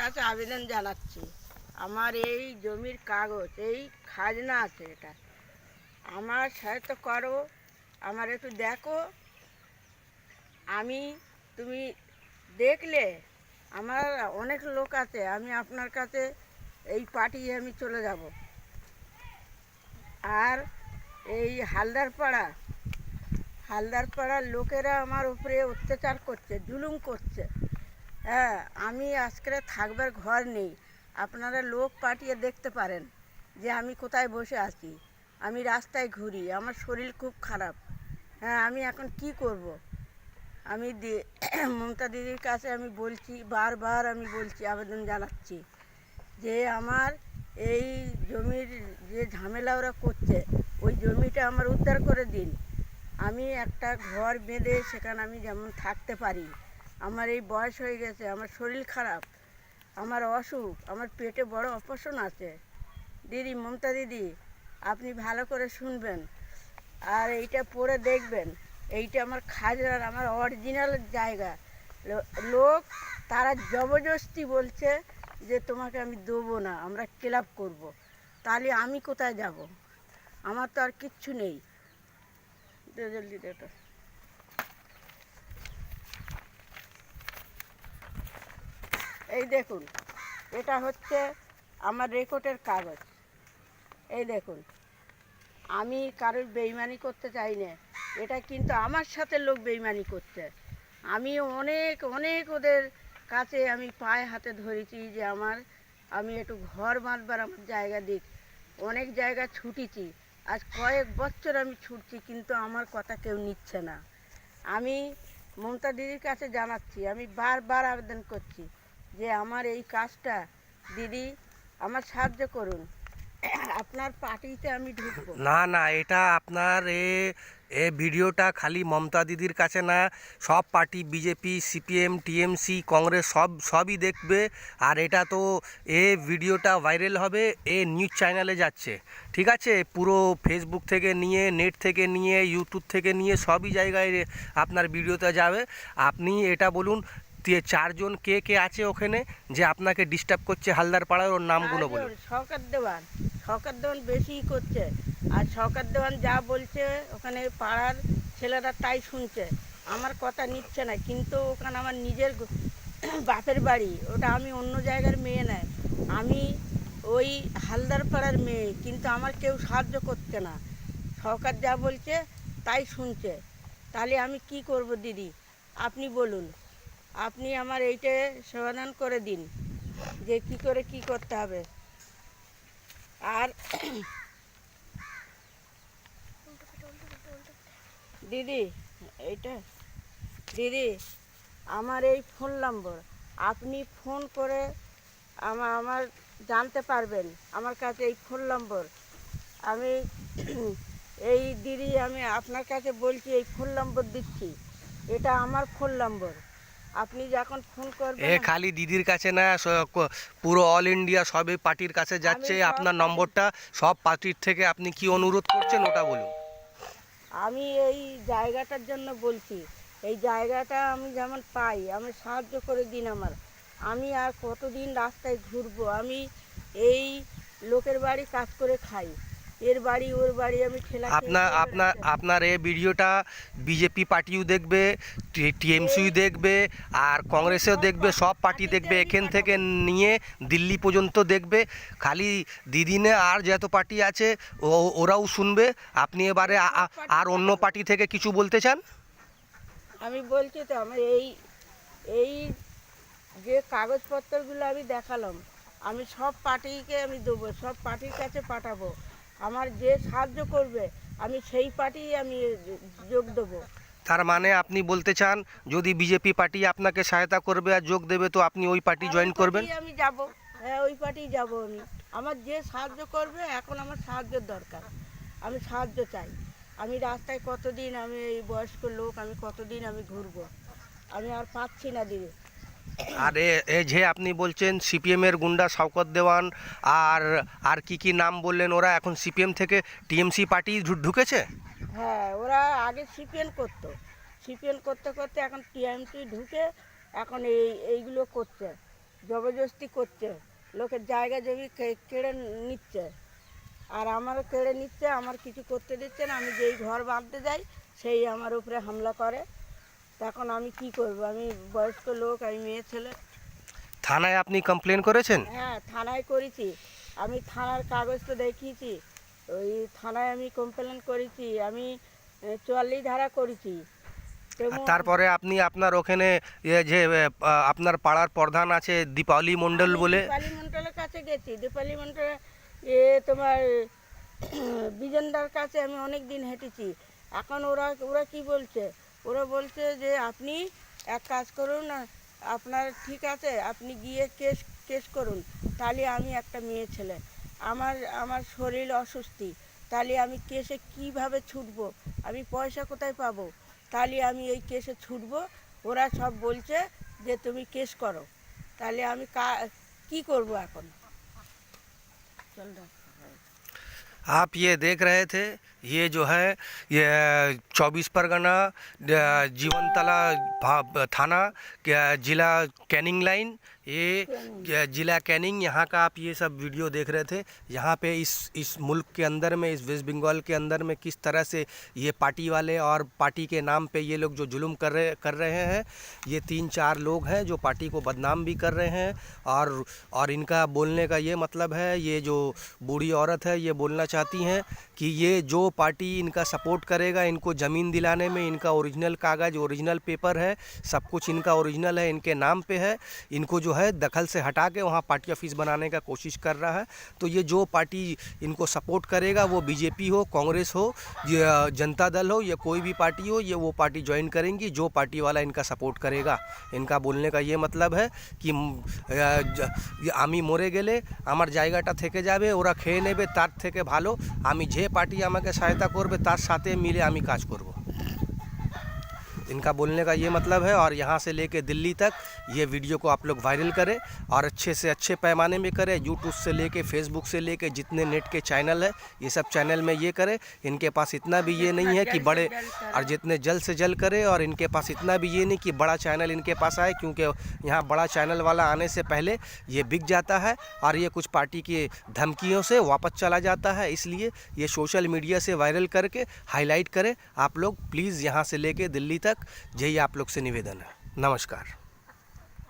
কাছে আবেদন জানাচ্ছি, আমার এই জমির কাগজ, এই খাজনা আছে, এটা আমার সহায়তা করো, আমার একটু দেখো। তুমি দেখলে আমার অনেক লোক আছে, আমি আপনার কাছে এই পাঠিয়ে আমি চলে যাব। আর এই হালদারপাড়ার লোকেরা আমার উপরে অত্যাচার করছে, জুলুম করছে। হ্যাঁ, আমি আজকে থাকবার ঘর নেই, আপনারা লোক পাঠিয়ে দেখতে পারেন যে আমি কোথায় বসে আছি। আমি রাস্তায় ঘুরি, আমার শরীর খুব খারাপ। হ্যাঁ, আমি এখন কি করব? আমি মমতা দিদির কাছে আমি বলছি, বারবার আমি বলছি, আবেদন জানাচ্ছি যে আমার এই জমির যে ঝামেলা ওরা করছে, ওই জমিটা আমার উদ্ধার করে দিন। আমি একটা ঘর বেঁধে সেখানে আমি যেমন থাকতে পারি। আমার এই বয়স হয়ে গেছে, আমার শরীর খারাপ, আমার অসুখ, আমার পেটে বড় অপারেশন আছে। দিদি, মমতা দিদি, আপনি ভালো করে শুনবেন আর এইটা পড়ে দেখবেন। এইটা আমার খাজনার, আমার অরিজিনাল জায়গা। লোক তারা জবরদস্তি বলছে যে তোমাকে আমি দেবো না, আমরা ক্লাব করব। তাহলে আমি কোথায় যাব? আমার তো আর কিচ্ছু নেই। জলদি দেখো, এই দেখুন, এটা হচ্ছে আমার রেকর্ডের কাগজ। এই দেখুন, আমি কারোর বেইমানি করতে চাই না, এটা কিন্তু আমার সাথে লোক বেইমানি করছে। আমি অনেক অনেক ওদের কাছে আমি পায়ে হাতে ধরেছি যে আমি একটু ঘর বাঁধবার আমার জায়গা দিক। অনেক জায়গা ছুটেছি, আজ কয়েক বছর আমি ছুটছি, কিন্তু আমার কথা কেউ নিচ্ছে না। আমি মমতা দিদির কাছে জানাচ্ছি, আমি বারবার আবেদন করছি যে আমার এই কাজটা দিদি আমার সাহায্য করুন, আপনার পার্টিতে আমি ঢুকবো। না না, এটা আপনার এ ভিডিওটা খালি মমতা দিদির কাছে না, সব party, BJP, CPM, TMC, Congress, সবই দেখবে। আর এটা তো ভিডিওটা ভাইরাল হবে, নিউজ চ্যানেলে যাচ্ছে, ঠিক আছে? পুরো ফেসবুক থেকে নিয়ে, নেট থেকে নিয়ে, ইউটিউব থেকে নিয়ে সবই জায়গায় আপনার ভিডিওতে যাবে। আপনি এটা বলুন, চারজন কে কে আছে ওখানে যে আপনাকে ডিস্টার্ব করছে হালদার পাড়ার, ওর নামগুলো বলুন। শওকত দেওয়ান বেশি করছে, আর শওকত দেওয়ান যা বলছে ওখানে পাড়ার ছেলেরা তাই শুনছে, আমার কথা নিচ্ছে না। কিন্তু ওখানে আমার নিজের বাপের বাড়ি, ওটা আমি অন্য জায়গার মেয়ে নয়, আমি ওই হালদার পাড়ার মেয়ে, কিন্তু আমার কেউ সাহায্য করছে না। শওকত যা বলছে তাই শুনছে। তাহলে আমি কি করব দিদি, আপনি বলুন, আপনি আমার এইটা সমাধান করে দিন যে কি করে কি করতে হবে। আর দিদি, এইটা দিদি, আমার এই ফোন নম্বর, আপনি ফোন করে আমার জানতে পারবেন। আমার কাছে এই ফোন নম্বর, আমি এই দিদি, আমি আপনার কাছে বলছি, এই ফোন নম্বর দিচ্ছি, এটা আমার ফোন নম্বর। আপনি যখন ফোন করবেন, খালি দিদির কাছে না, পুরো অল ইন্ডিয়া সবই পার্টির কাছে যাচ্ছে আপনার নম্বরটা। সব পার্টির থেকে আপনি কি অনুরোধ করছেন ওটা বলুন। আমি এই জায়গাটার জন্য বলছি, এই জায়গাটা আমি যেমন পাই, আমি সাহায্য করে দিন আমার। আমি আর কতদিন রাস্তায় ঘুরবো? আমি এই লোকের বাড়ি কাজ করে খাই, এর বাড়ি ওর বাড়ি আমি ঠেলা আপনার এই ভিডিওটা বিজেপি পার্টিও দেখবে, টিএমসিও দেখবে, আর কংগ্রেসও দেখবে, সব পার্টি দেখবে, এখান থেকে নিয়ে দিল্লি পর্যন্ত দেখবে। খালি দিদিনে আর যত পার্টি আছে ওরাও শুনবে। আপনি এবারে আর অন্য পার্টি থেকে কিছু বলতে চান? আমি বলছি তো, আমার এই যে কাগজপত্রগুলো আমি দেখালাম, আমি সব পার্টিকে আমি দেবো, সব পার্টির কাছে পাঠাবো। আমার যে সাহায্য করবে আমি সেই পার্টি আমি যোগ দেবো। তার মানে আপনি বলতে চান, যদি বিজেপি পার্টি আপনাকে সহায়তা করবে আর যোগ দেবে, তো আপনি ওই পার্টি জয়েন করবেন? আমি যাব, হ্যাঁ, ওই পার্টি যাব। আমার যে সাহায্য করবে, এখন আমার সাহায্যের দরকার, আমি সাহায্য চাই। আমি রাস্তায় কতদিন, আমি এই বয়স্ক লোক, আমি কতদিন আমি ঘুরবো, আমি আর পাচ্ছি না দিদি। আর যে আপনি বলছেন সিপিএমের গুন্ডা শওকত দেওয়ান, আর আর কি নাম বললেন, ওরা এখন সিপিএম থেকে টিএমসি পার্টি ঢুকেছে? হ্যাঁ, ওরা আগে সিপিএন করতো, সিপিএন করতে করতে এখন টিএমসি ঢুকে এখন এইগুলো করছে। জবরদস্তি করছে, লোকের জায়গা জমি কেড়ে নিচ্ছে, আর আমারও কেড়ে নিচ্ছে, আমার কিছু করতে দিচ্ছে না। আমি যেই ঘর বাঁধতে যাই সেই আমার উপরে হামলা করে। তখন আমি কি করব? আমি বয়স্ক লোক, আমি মেয়ে ছেলে। থানায় আপনি কমপ্লেন করেছেন? হ্যাঁ, থানায় করেছি। আমি থানার কাগজ তো দেখিয়েছি, ওই থানায় আমি কমপ্লেন করেছি। আমি 44 ধারা করেছি। আর তারপরে আপনি আপনার ওখানে যে আপনার পাড়ার প্রধান আছে দীপালি মণ্ডল বলে, দীপালি মন্ডলের কাছে গেছি। দীপালি মন্ডল তোমার বিজেন্দার কাছে আমি অনেক দিন হেঁটেছি। এখন ওরা কি বলছে? ওরা বলছে যে আপনি এক কাজ করুন, আপনার ঠিক আছে, আপনি গিয়ে কেস করুন। তাহলে আমি একটা মেয়ে ছেলে, আমার শরীর অসুস্থি, তাহলে আমি কেসে কিভাবে ছুটবো? আমি পয়সা কোথায় পাবো? তাহলে আমি এই কেসে ছুটবো। ওরা সব বলছে যে তুমি কেস করো। তাহলে আমি কি করব এখন? চল না। आप ये देख रहे थे, ये जो है ये 24 परगना जीवनतला थाना जिला कैनिंग लाइन, ये जिला कैनिंग, यहाँ का आप ये सब वीडियो देख रहे थे। यहाँ पे इस मुल्क के अंदर में, इस वेस्ट बंगाल के अंदर में किस तरह से ये पार्टी वाले और पार्टी के नाम पे ये लोग जो जुल्म कर रहे हैं। ये 3-4 लोग हैं जो पार्टी को बदनाम भी कर रहे हैं। और इनका बोलने का ये मतलब है, ये जो बूढ़ी औरत है ये बोलना चाहती हैं कि ये जो पार्टी इनका सपोर्ट करेगा, इनको ज़मीन दिलाने में इनका ओरिजिनल कागज़, ओरिजिनल पेपर है, सब कुछ इनका ओरिजिनल है, इनके नाम पे है। इनको जो है दखल से हटा के वहाँ पार्टी ऑफिस बनाने का कोशिश कर रहा है। तो ये जो पार्टी इनको सपोर्ट करेगा, वो बीजेपी हो, कांग्रेस हो, या जनता दल हो, या कोई भी पार्टी हो, ये वो पार्टी ज्वाइन करेंगी जो पार्टी वाला इनका सपोर्ट करेगा। इनका बोलने का ये मतलब है कि আমি মরে গেলে আমার জায়গাটা থেকে যাবে, ওরা খেয়ে নেবে, তার থেকে ভালো আমি যে পার্টি আমাকে সহায়তা করবে তার সাথে মিলে আমি কাজ করব। इनका बोलने का ये मतलब है। और यहाँ से लेके दिल्ली तक ये वीडियो को आप लोग वायरल करें और अच्छे से अच्छे पैमाने में करें। यूट्यूब से लेके फेसबुक से लेके जितने नेट के चैनल है, ये सब चैनल में ये करें। इनके पास इतना भी ये नहीं है कि बड़े, और जितने जल्द से जल्द करें। और इनके पास इतना भी ये नहीं कि बड़ा चैनल इनके पास आए, क्योंकि यहाँ बड़ा चैनल वाला आने से पहले ये बिक जाता है और ये कुछ पार्टी की धमकियों से वापस चला जाता है। इसलिए ये सोशल मीडिया से वायरल करके हाईलाइट करें आप लोग प्लीज़, यहाँ से लेके दिल्ली तक। यही आप लोग से निवेदन है। नमस्कार।